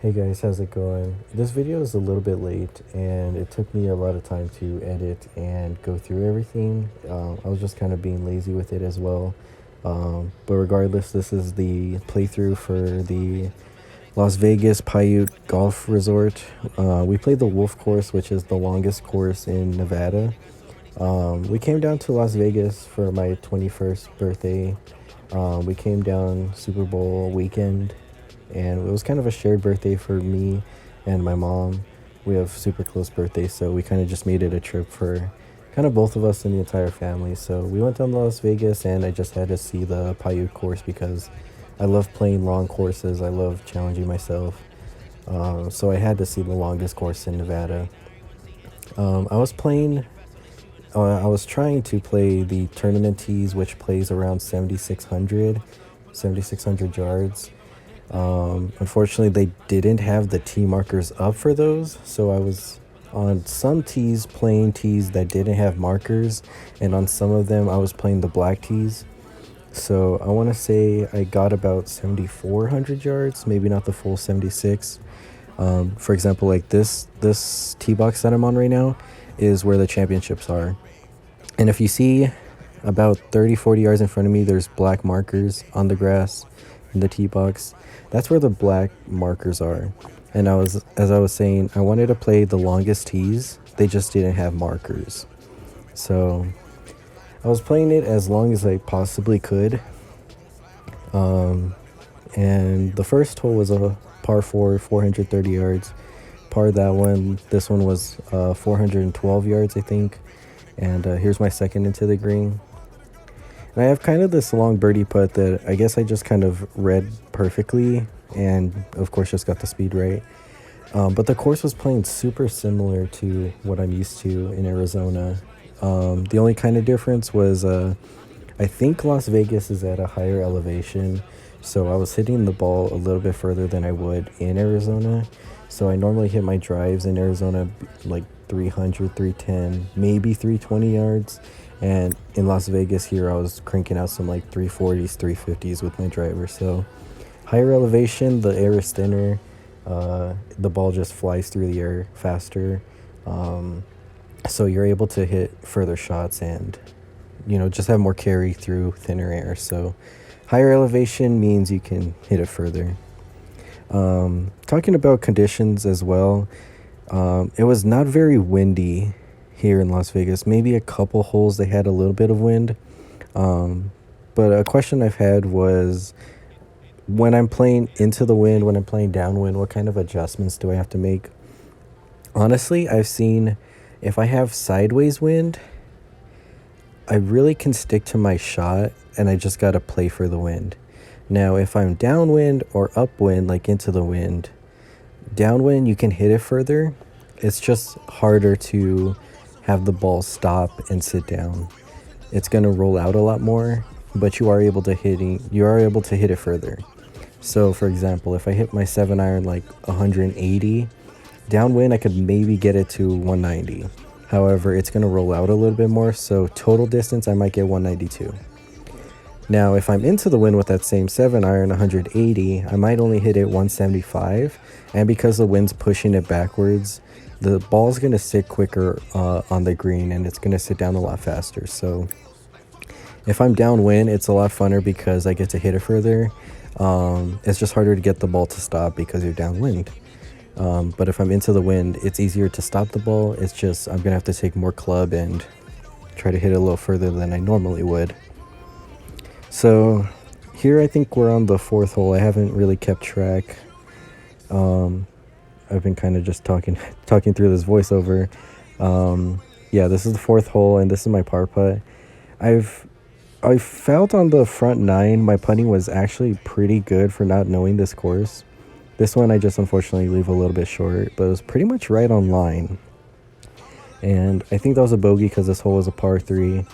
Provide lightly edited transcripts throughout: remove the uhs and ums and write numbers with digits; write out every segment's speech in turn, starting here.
Hey guys, how's it going? This video is a little bit late and it took me a lot of time to edit and go through everything. I was just kind of being lazy with it as well. But regardless, this is the playthrough for the Las Vegas Paiute Golf Resort. We played the Wolf Course, which is the longest course in Nevada. We came down to Las Vegas for my 21st birthday. We came down Super Bowl weekend, and it was kind of a shared birthday for me and my mom. We have super close birthdays, so we kind of just made it a trip for kind of both of us and the entire family. So we went down to Las Vegas, and I just had to see the Paiute course because I love playing long courses. I love challenging myself. So I had to see the longest course in Nevada. I was playing I was trying to play the tournament tees, which plays around 7,600 yards. Unfortunately, they didn't have the tee markers up for those, so I was on some tees playing tees that didn't have markers, and on some of them I was playing the black tees. So I want to say I got about 7,400 yards, maybe not the full 76. For example, like this tee box that I'm on right now is where the championships are. And if you see about 30-40 yards in front of me, there's black markers on the grass in the tee box. That's where the black markers are. And as I was saying, I wanted to play the longest tees. They just didn't have markers. So I was playing it as long as I possibly could. And the first hole was a par 4, 430 yards. Par that one. This one was 412 yards, I think. And here's my second into the green. And I have kind of this long birdie putt that I guess I just kind of read perfectly, and of course just got the speed right. But the course was playing super similar to what I'm used to in Arizona. The only kind of difference was I think Las Vegas is at a higher elevation, so I was hitting the ball a little bit further than I would in Arizona. So I normally hit my drives in Arizona like 300, 310, maybe 320 yards. And in Las Vegas here, I was cranking out some like 340s, 350s with my driver. So higher elevation, the air is thinner. The ball just flies through the air faster. So you're able to hit further shots and, just have more carry through thinner air. So higher elevation means you can hit it further. Talking about conditions as well, it was not very windy here in Las Vegas. Maybe a couple holes they had a little bit of wind. But a question I've had was, when I'm playing into the wind, when I'm playing downwind, what kind of adjustments do I have to make? Honestly, I've seen if I have sideways wind, I really can stick to my shot and I just got to play for the wind. Now, if I'm downwind or upwind, like into the wind, downwind, you can hit it further. It's just harder to have the ball stop and sit down. It's going to roll out a lot more, but you are able to hit it further. So, for example, if I hit my 7-iron like 180, downwind, I could maybe get it to 190. However, it's going to roll out a little bit more, so total distance, I might get 192. Now, if I'm into the wind with that same 7-iron 180, I might only hit it 175. And because the wind's pushing it backwards, the ball's going to sit quicker on the green, and it's going to sit down a lot faster. So if I'm downwind, it's a lot funner because I get to hit it further. It's just harder to get the ball to stop because you're downwind. But if I'm into the wind, it's easier to stop the ball. It's just I'm going to have to take more club and try to hit it a little further than I normally would. So here I think we're on the fourth hole. I haven't really kept track. I've been kind of just talking through this voiceover. Yeah, this is the fourth hole, and this is my par putt. I felt on the front nine my putting was actually pretty good for not knowing this course. This one I just unfortunately leave a little bit short, but it was pretty much right on line. And I think that was a bogey because this hole was a par 3.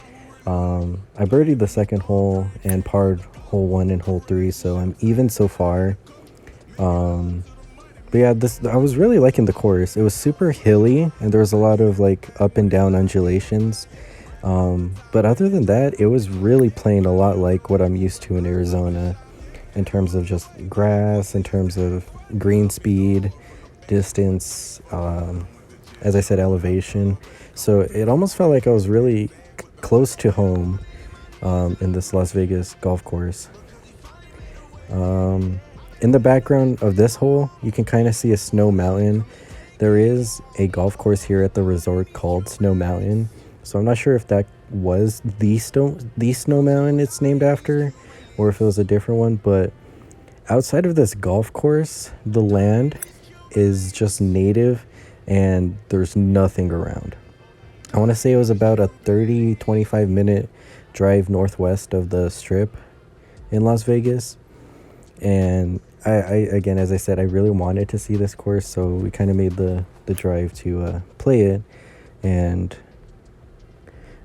I birdied the second hole and parred hole 1 and hole 3, so I'm even so far. But yeah, I was really liking the course. It was super hilly, and there was a lot of like up and down undulations. But other than that, it was really playing a lot like what I'm used to in Arizona, in terms of just grass, in terms of green speed, distance, as I said, elevation. So it almost felt like I was really close to home in this Las Vegas golf course. In the background of this hole, you can kind of see a snow mountain. There is a golf course here at the resort called Snow Mountain. So I'm not sure if that was the Snow Mountain it's named after, or if it was a different one. But outside of this golf course, the land is just native and there's nothing around. I want to say it was about a 25 minute drive northwest of the Strip in Las Vegas. And I again, as I said, I really wanted to see this course, so we kind of made the drive to play it. And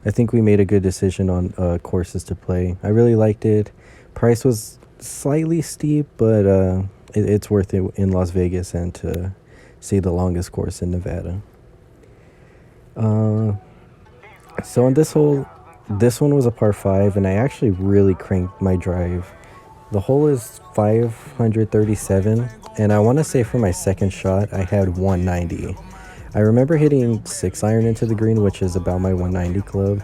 I think we made a good decision on courses to play. I really liked it. Price was slightly steep, but it's worth it in Las Vegas and to see the longest course in Nevada. So on this hole, this one was a par 5, and I actually really cranked my drive. The hole is 537, and I want to say for my second shot, I had 190. I remember hitting 6-iron into the green, which is about my 190 club.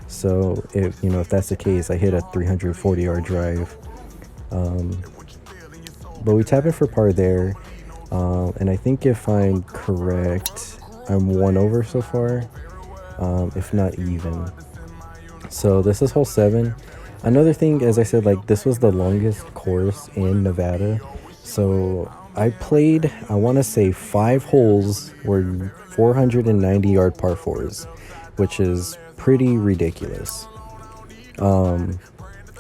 So if that's the case, I hit a 340-yard drive. But we tap in for par there, and I think if I'm correct, I'm 1 over so far, if not even. So this is hole 7. Another thing, as I said, like, this was the longest course in Nevada. So I played, I want to say 5 holes were 490-yard par 4s, which is pretty ridiculous. On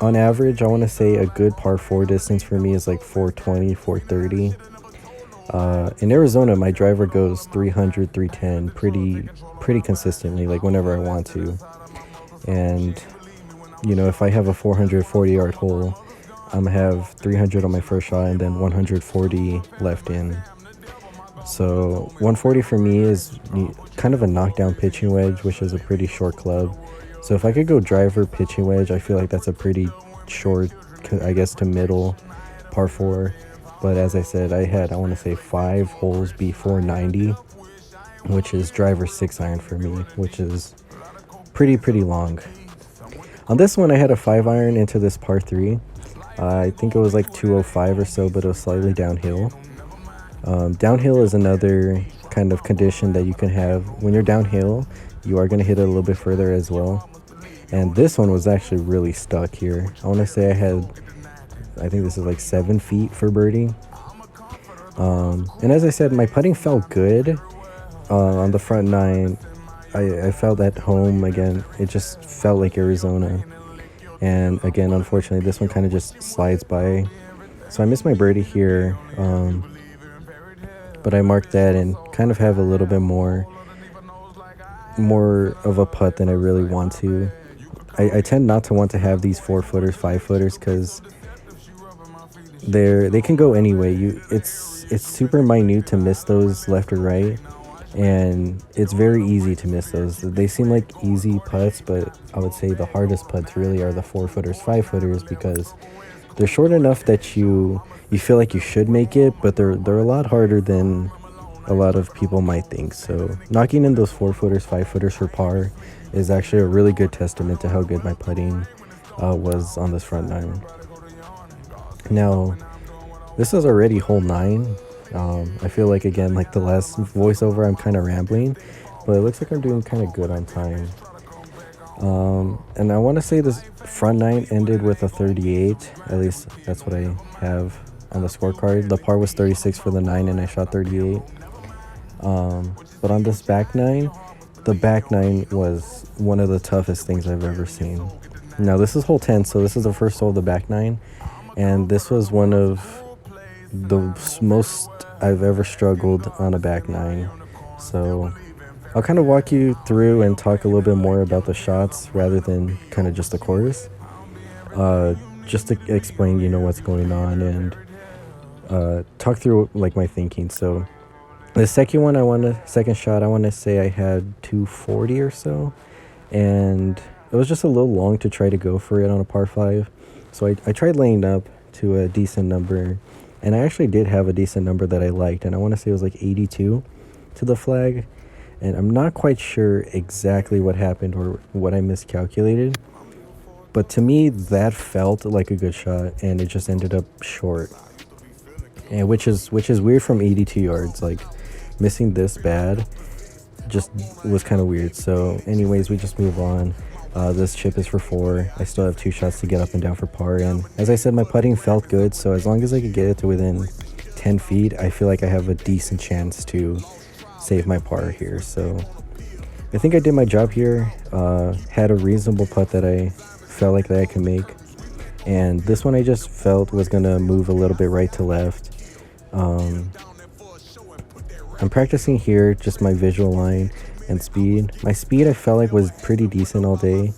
average, I want to say a good par 4 distance for me is like 420, 430. In Arizona, my driver goes 300, 310 pretty consistently, like whenever I want to. And if I have a 440-yard hole, I'm going to have 300 on my first shot and then 140 left in. So 140 for me is kind of a knockdown pitching wedge, which is a pretty short club. So if I could go driver pitching wedge, I feel like that's a pretty short, I guess, to middle par 4. But as I said, I want to say 5 holes be 490, which is driver 6-iron for me, which is pretty long. On this one, I had a 5-iron into this par 3. I think it was like 205 or so, but it was slightly downhill. Downhill is another kind of condition that you can have. When you're downhill, you are going to hit it a little bit further as well. And this one was actually really stuck here. I want to say I think this is like 7 feet for birdie. And as I said, my putting felt good on the front 9. I felt at home again. It just felt like Arizona. And again, unfortunately, this one kind of just slides by. So I missed my birdie here. But I marked that and kind of have a little bit more of a putt than I really want to. I tend not to want to have these 4-footers, 5-footers, because they can go any way. It's super minute to miss those left or right. And it's very easy to miss those. They seem like easy putts, but I would say the hardest putts really are the 4-footers, 5-footers, because they're short enough that you feel like you should make it, but they're a lot harder than a lot of people might think. So knocking in those 4-footers, 5-footers for par is actually a really good testament to how good my putting was on this front 9. Now, this is already hole 9. I feel like, again, like the last voiceover, I'm kind of rambling, but it looks like I'm doing kind of good on time. And I want to say this front 9 ended with a 38. At least that's what I have on the scorecard. The par was 36 for the 9, and I shot 38. But on this back 9, the back 9 was one of the toughest things I've ever seen. Now, this is hole 10, so this is the first hole of the back 9, and this was one of the most I've ever struggled on a back 9. So I'll kind of walk you through and talk a little bit more about the shots rather than kind of just the course, just to explain what's going on and talk through like my thinking. So the second shot, I want to say I had 240 or so, and it was just a little long to try to go for it on a par 5. So I tried laying up to a decent number, And I actually did have a decent number that I liked, and I want to say it was like 82 to the flag. And I'm not quite sure exactly what happened or what I miscalculated, but to me that felt like a good shot, and it just ended up short. And which is weird from 82 yards. Like, missing this bad just was kind of weird. So anyways, we just move on. This chip is for 4. I still have 2 shots to get up and down for par, and as I said, my putting felt good, so as long as I could get it to within 10 feet, I feel like I have a decent chance to save my par here. So I think I did my job here. Had a reasonable putt that I felt like that I could make, and this one I just felt was gonna move a little bit right to left. I'm practicing here just my visual line and speed. My speed I felt like was pretty decent all day,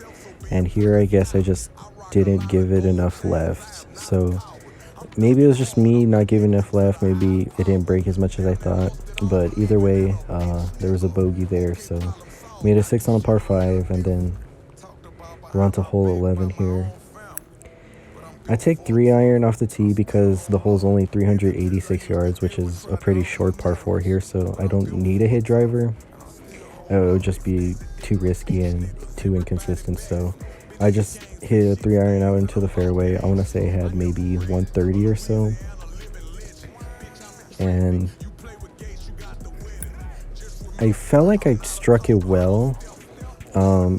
and here I guess I just didn't give it enough left. So maybe it was just me not giving enough left. Maybe it didn't break as much as I thought, but either way, there was a bogey there. So made a 6 on a par 5, and then we're on to hole 11 here. I take 3-iron off the tee because the hole's only 386 yards, which is a pretty short par 4 here, so I don't need a hit driver. It would just be too risky and too inconsistent, so I just hit a 3-iron out into the fairway. I want to say I had maybe 130 or so, and I felt like I struck it well.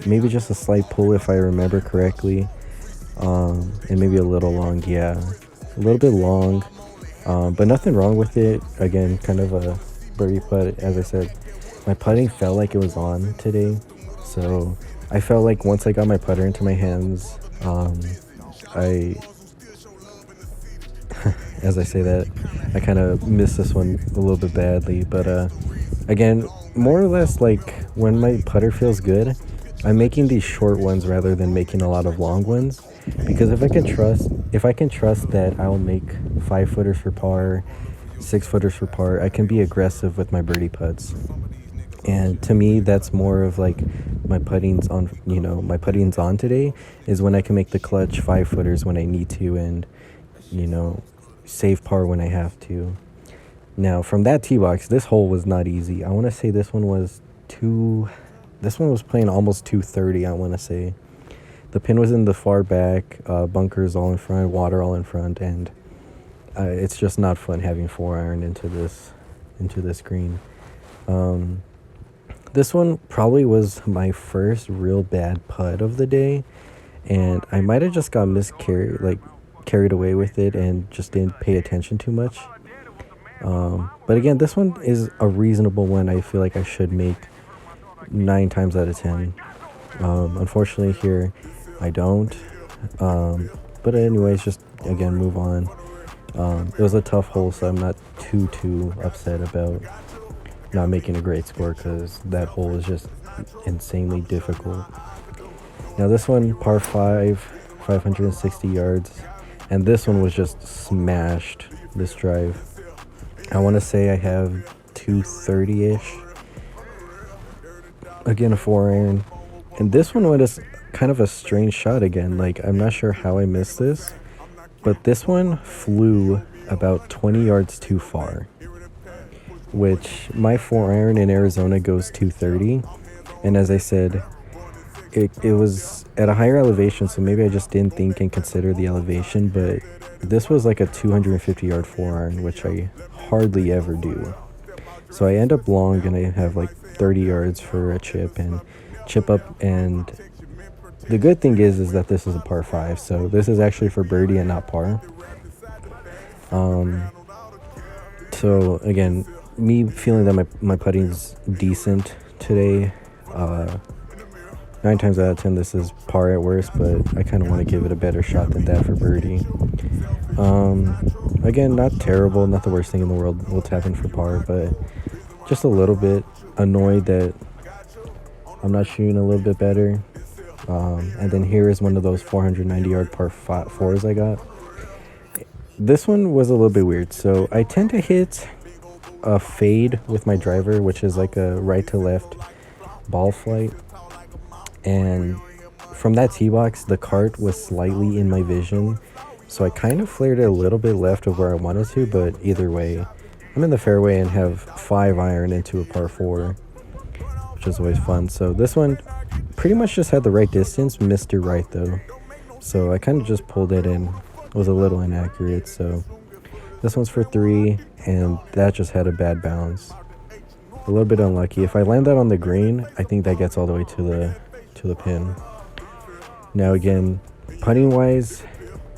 Maybe just a slight pull if I remember correctly. And maybe a little long, yeah, a little bit long, but nothing wrong with it. Again, kind of a birdie putt. As I said, my putting felt like it was on today, so I felt like once I got my putter into my hands, I as I say that, I kind of missed this one a little bit badly, but again, more or less, like, when my putter feels good, I'm making these short ones rather than making a lot of long ones, because if I can trust that I'll make 5-footers for par, 6-footers for par, I can be aggressive with my birdie putts. And to me, that's more of like my putting's on today is when I can make the clutch 5-footers when I need to, and save par when I have to. Now, from that tee box, this hole was not easy. I want to say this one was playing almost 230, I want to say. The pin was in the far back, bunkers all in front, water all in front, and it's just not fun having 4-iron into this green. This one probably was my first real bad putt of the day, and I might have just got carried away with it and just didn't pay attention too much. But again, this one is a reasonable one. I feel like I should make 9 times out of 10. Unfortunately here I don't, but anyways, just again move on. It was a tough hole, so I'm not too upset about not making a great score, because that hole is just insanely difficult. Now this one, par 5, 560 yards, and this one was just smashed, this drive. I want to say I have 230-ish. Again, a 4-iron. And this one was kind of a strange shot again. Like, I'm not sure how I missed this, but this one flew about 20 yards too far, which my 4-iron in Arizona goes 230. And as I said, it was at a higher elevation, so maybe I just didn't think and consider the elevation, but this was like a 250-yard 4-iron, which I hardly ever do. So I end up long, and I have like 30 yards for a chip up, and the good thing is that this is a par 5, so this is actually for birdie and not par. So again, me feeling that my putting's decent today, 9 times out of 10 this is par at worst, but I kind of want to give it a better shot than that for birdie. Again, not terrible, not the worst thing in the world. We'll tap in for par, but just a little bit annoyed that I'm not shooting a little bit better. And then here is one of those 490-yard par 4s I got. This one was a little bit weird. So I tend to hit a fade with my driver, which is like a right to left ball flight. And from that tee box, the cart was slightly in my vision. So I kind of flared it a little bit left of where I wanted to, but either way, I'm in the fairway and have 5 iron into a par 4, which is always fun. So this one pretty much just had the right distance, missed it right though. So I kind of just pulled it in. It was a little inaccurate, so this one's for 3, and that just had a bad bounce. A little bit unlucky. If I land that on the green, I think that gets all the way to the pin. Now again, putting wise,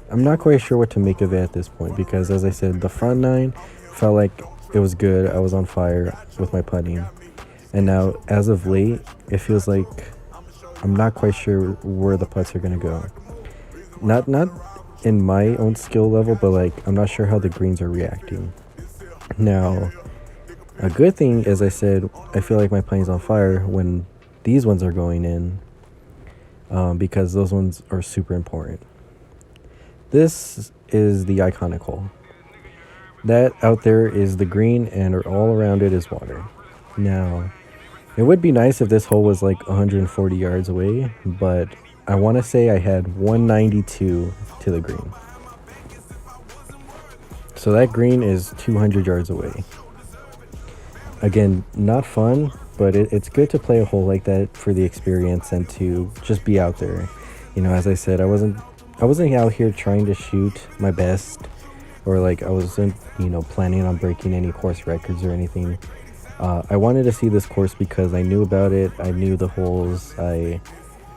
I'm not quite sure what to make of it at this point, because as I said, the front 9 felt like it was good. I was on fire with my putting. And now, as of late, it feels like I'm not quite sure where the putts are going to go. Not in my own skill level, but like I'm not sure how the greens are reacting. Now, a good thing, as I said, I feel like my putting's on fire when these ones are going in, because those ones are super important. This is the iconic hole. That out there is the green, and all around it is water. Now, it would be nice if this hole was like 140 yards away, but I want to say I had 192 to the green. So that green is 200 yards away. Again, not fun, but it's good to play a hole like that for the experience and to just be out there. You know, as I said, I wasn't out here trying to shoot my best, or like I wasn't, planning on breaking any course records or anything. I wanted to see this course because I knew about it. I knew the holes. I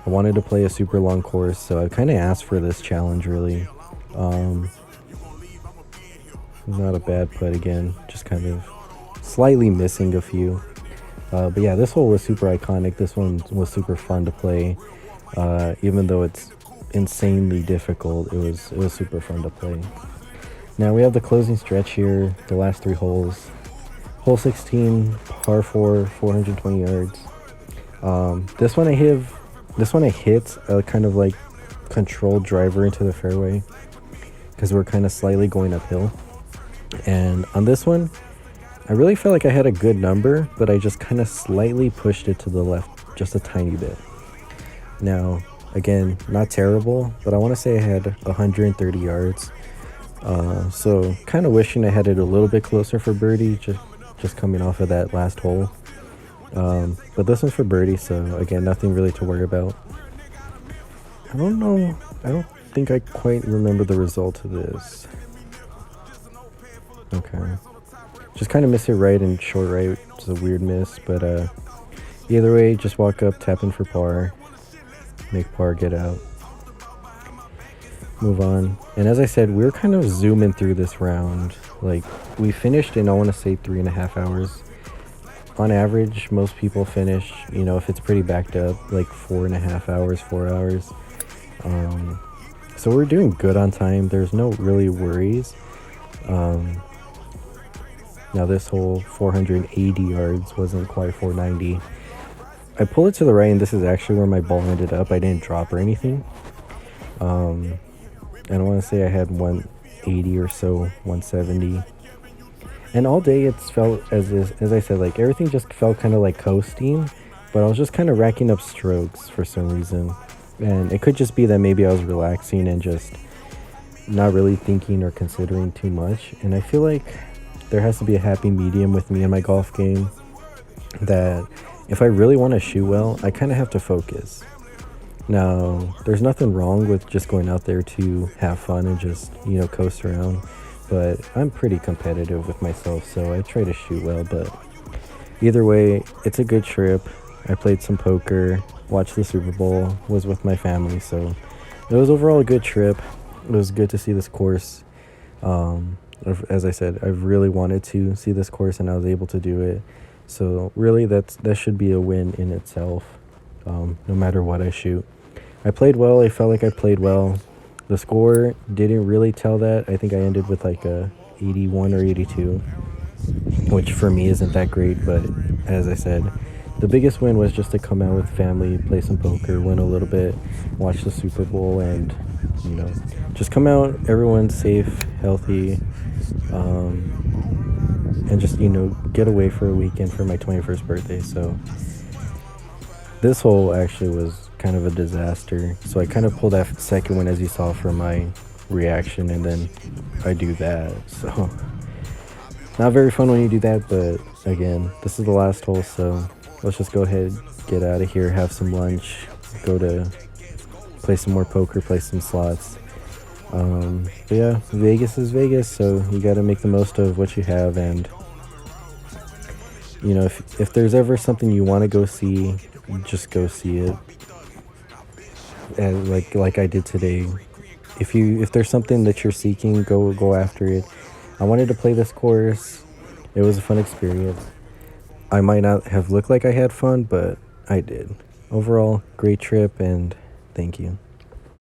wanted to play a super long course, so I kind of asked for this challenge, really. Not a bad putt again, just kind of slightly missing a few. But yeah, this hole was super iconic. This one was super fun to play. Even though it's insanely difficult, it was super fun to play. Now we have the closing stretch here, the last 3 holes. Hole 16, par 4, 420 yards. This one I hit a kind of like controlled driver into the fairway, because we're kind of slightly going uphill. And on this one, I really felt like I had a good number, but I just kind of slightly pushed it to the left just a tiny bit. Now, again, not terrible, but I want to say I had 130 yards. So kind of wishing I had it a little bit closer for birdie, just coming off of that last hole. But this one's for birdie, so again, nothing really to worry about. I don't think I quite remember the result of this. Okay. Just kind of missed it right and short right. It's a weird miss, but either way, just walk up, tap in for par, make par, get out, move on. And as I said, we were kind of zooming through this round. Like, we finished in, I want to say, 3.5 hours. On average, most people finish, if it's pretty backed up, like 4.5 hours, 4 hours. So we're doing good on time. There's no really worries. Now this hole, 480 yards, wasn't quite 490. I pull it to the right, and this is actually where my ball ended up. I didn't drop or anything. And I want to say I had 180 or so, 170. And all day it's felt as I said, like everything just felt kind of like coasting, but I was just kind of racking up strokes for some reason. And it could just be that maybe I was relaxing and just not really thinking or considering too much. And I feel like there has to be a happy medium with me in my golf game, that if I really want to shoot well, I kind of have to focus. Now, there's nothing wrong with just going out there to have fun and just, coast around. But I'm pretty competitive with myself, so I try to shoot well. But either way, it's a good trip. I played some poker, watched the Super Bowl, was with my family. So it was overall a good trip. It was good to see this course. As I said, I've really wanted to see this course, and I was able to do it. So really, that should be a win in itself, no matter what I shoot. I played well. I felt like I played well. The score didn't really tell that. I think I ended with like a 81 or 82, which for me isn't that great. But as I said, the biggest win was just to come out with family, play some poker, win a little bit, watch the Super Bowl, and just come out, everyone's safe, healthy, and just get away for a weekend for my 21st birthday. So this hole actually was kind of a disaster. So I kind of pulled that second one, as you saw, for my reaction, and then I do that. So not very fun when you do that, but again, this is the last hole, so let's just go ahead, get out of here, have some lunch, go to play some more poker, play some slots. But yeah, Vegas is Vegas, so you got to make the most of what you have. And you know, if there's ever something you want to go see, just go see it. And like I did today, if there's something that you're seeking, go after it. I wanted to play this course. It was a fun experience. I might not have looked like I had fun, but I did. Overall, great trip, and thank you.